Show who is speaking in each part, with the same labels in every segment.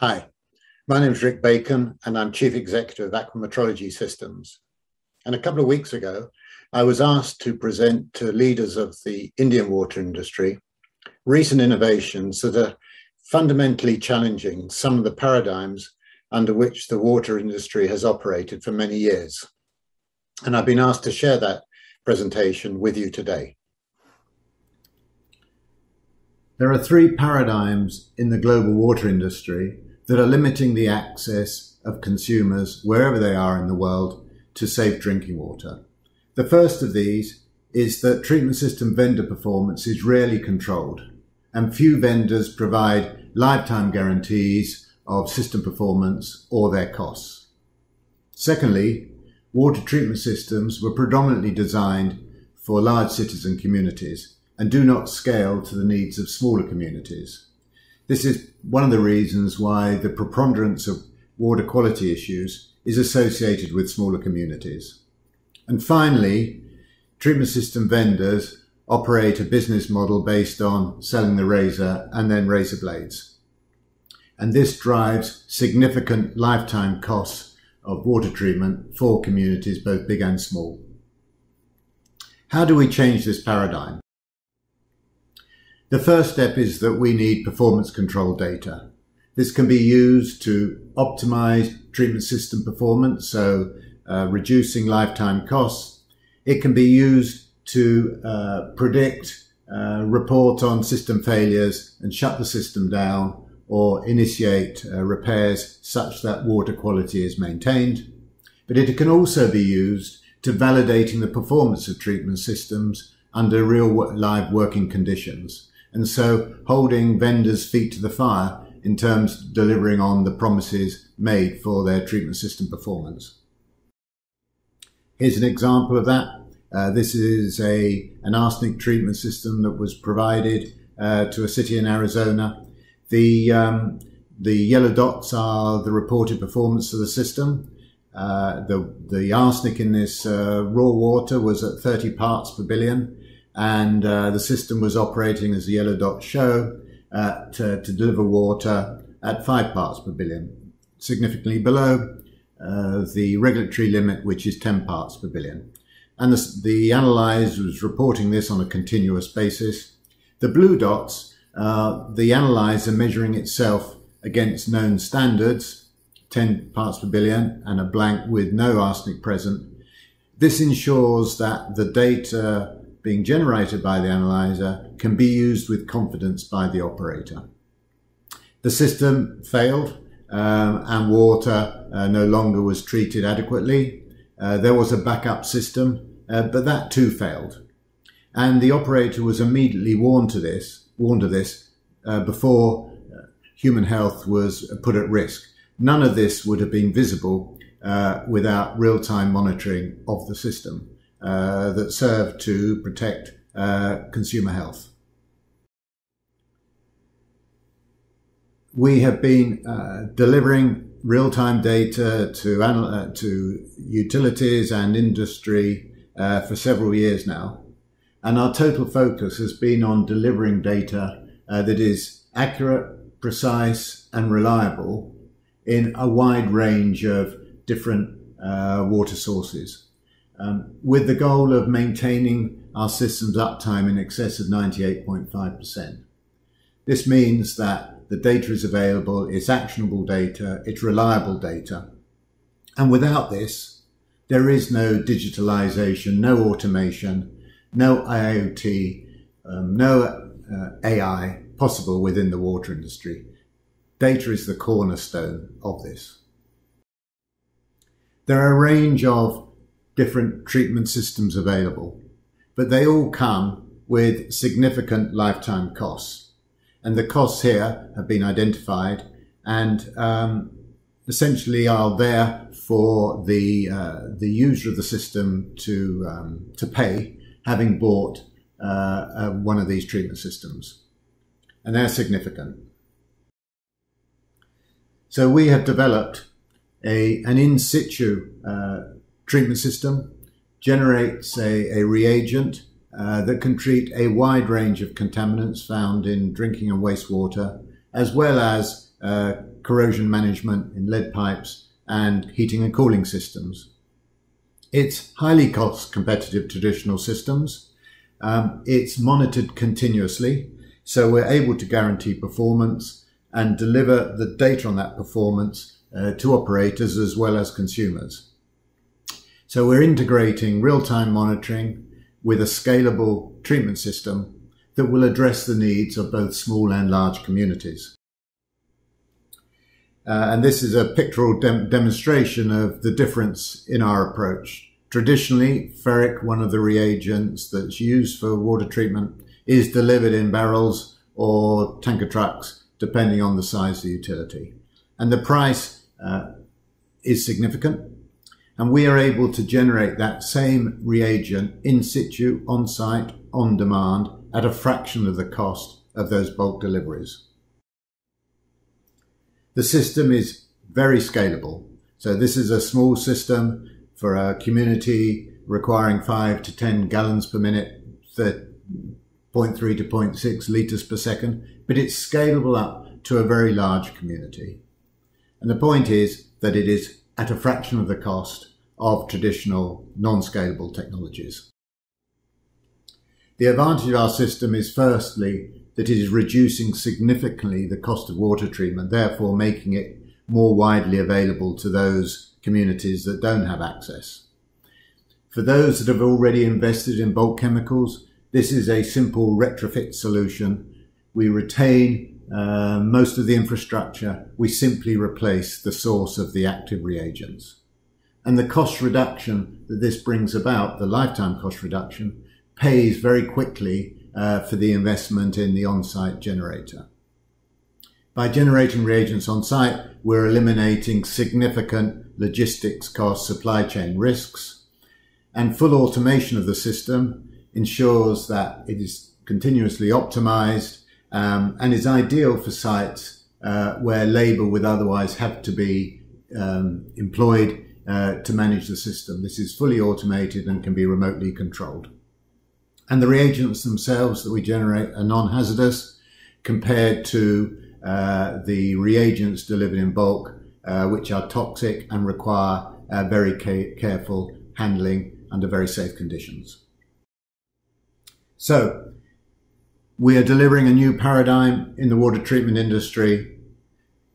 Speaker 1: Hi, my name is Rick Bacon and I'm Chief Executive of Aqua Metrology Systems. And a couple of weeks ago, I was asked to present to leaders of the Indian water industry recent innovations that are fundamentally challenging some of the paradigms under which the water industry has operated for many years. And I've been asked to share that presentation with you today. There are three paradigms in the global water industry that are limiting the access of consumers, wherever they are in the world, to safe drinking water. The first of these is that treatment system vendor performance is rarely controlled, and few vendors provide lifetime guarantees of system performance or their costs. Secondly, water treatment systems were predominantly designed for large cities and communities and do not scale to the needs of smaller communities. This is one of the reasons why the preponderance of water quality issues is associated with smaller communities. And finally, treatment system vendors operate a business model based on selling the razor and then razor blades. And this drives significant lifetime costs of water treatment for communities, both big and small. How do we change this paradigm? The first step is that we need performance control data. This can be used to optimize treatment system performance, so reducing lifetime costs. It can be used to predict, report on system failures and shut the system down or initiate repairs such that water quality is maintained. But it can also be used to validating the performance of treatment systems under real live working conditions. And so holding vendors' feet to the fire in terms of delivering on the promises made for their treatment system performance. Here's an example of that. This is an arsenic treatment system that was provided to a city in Arizona. The yellow dots are the reported performance of the system. The arsenic in this raw water was at 30 parts per billion. And the system was operating, as the yellow dots show, to deliver water at 5 parts per billion, significantly below the regulatory limit, which is 10 parts per billion. And the analyzer was reporting this on a continuous basis. The blue dots are the analyzer measuring itself against known standards, 10 parts per billion, and a blank with no arsenic present. This ensures that the data being generated by the analyzer can be used with confidence by the operator. The system failed and water no longer was treated adequately. There was a backup system, but that too failed. And the operator was immediately warned of this before human health was put at risk. None of this would have been visible without real-time monitoring of the system. That serve to protect consumer health. We have been delivering real-time data to utilities and industry for several years now, and our total focus has been on delivering data that is accurate, precise, and reliable in a wide range of different water sources. With the goal of maintaining our system's uptime in excess of 98.5%. This means that the data is available, it's actionable data, it's reliable data. And without this, there is no digitalization, no automation, no IoT, no AI possible within the water industry. Data is the cornerstone of this. There are a range of different treatment systems available, but they all come with significant lifetime costs. And the costs here have been identified and essentially are there for the user of the system to pay, having bought one of these treatment systems. And they're significant. So we have developed an in-situ treatment system, generates a reagent that can treat a wide range of contaminants found in drinking and wastewater, as well as corrosion management in lead pipes, and heating and cooling systems. It's highly cost competitive traditional systems. It's monitored continuously, so we're able to guarantee performance and deliver the data on that performance to operators as well as consumers. So we're integrating real-time monitoring with a scalable treatment system that will address the needs of both small and large communities. And this is a pictorial demonstration of the difference in our approach. Traditionally, Ferric, one of the reagents that's used for water treatment, is delivered in barrels or tanker trucks, depending on the size of the utility. And the price is significant. And we are able to generate that same reagent in situ, on site, on demand, at a fraction of the cost of those bulk deliveries. The system is very scalable. So this is a small system for a community requiring 5 to 10 gallons per minute, 0.3 to 0.6 litres per second, but it's scalable up to a very large community. And the point is that it is at a fraction of the cost of traditional non-scalable technologies. The advantage of our system is firstly that it is reducing significantly the cost of water treatment, therefore making it more widely available to those communities that don't have access. For those that have already invested in bulk chemicals, this is a simple retrofit solution. We retain most of the infrastructure. We simply replace the source of the active reagents. And the cost reduction that this brings about, the lifetime cost reduction, pays very quickly for the investment in the on-site generator. By generating reagents on-site, we're eliminating significant logistics costs, supply chain risks, and full automation of the system ensures that it is continuously optimized and is ideal for sites where labour would otherwise have to be employed to manage the system. This is fully automated and can be remotely controlled. And the reagents themselves that we generate are non-hazardous compared to the reagents delivered in bulk, which are toxic and require very careful handling under very safe conditions. So, we are delivering a new paradigm in the water treatment industry.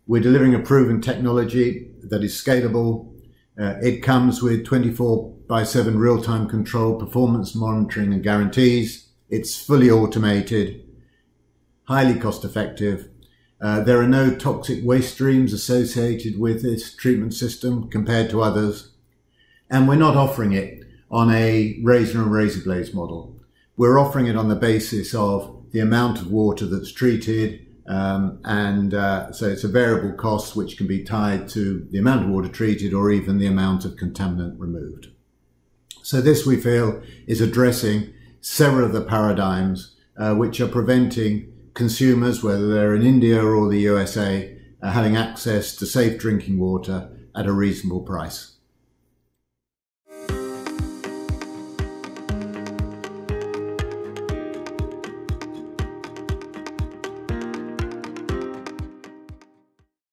Speaker 1: We're delivering a proven technology that is scalable. It comes with 24/7 real-time control, performance monitoring and guarantees. It's fully automated, highly cost-effective. There are no toxic waste streams associated with this treatment system compared to others. And we're not offering it on a razor and razor blades model. We're offering it on the basis of the amount of water that's treated, so it's a variable cost which can be tied to the amount of water treated or even the amount of contaminant removed. So this, we feel, is addressing several of the paradigms which are preventing consumers, whether they're in India or the USA, having access to safe drinking water at a reasonable price.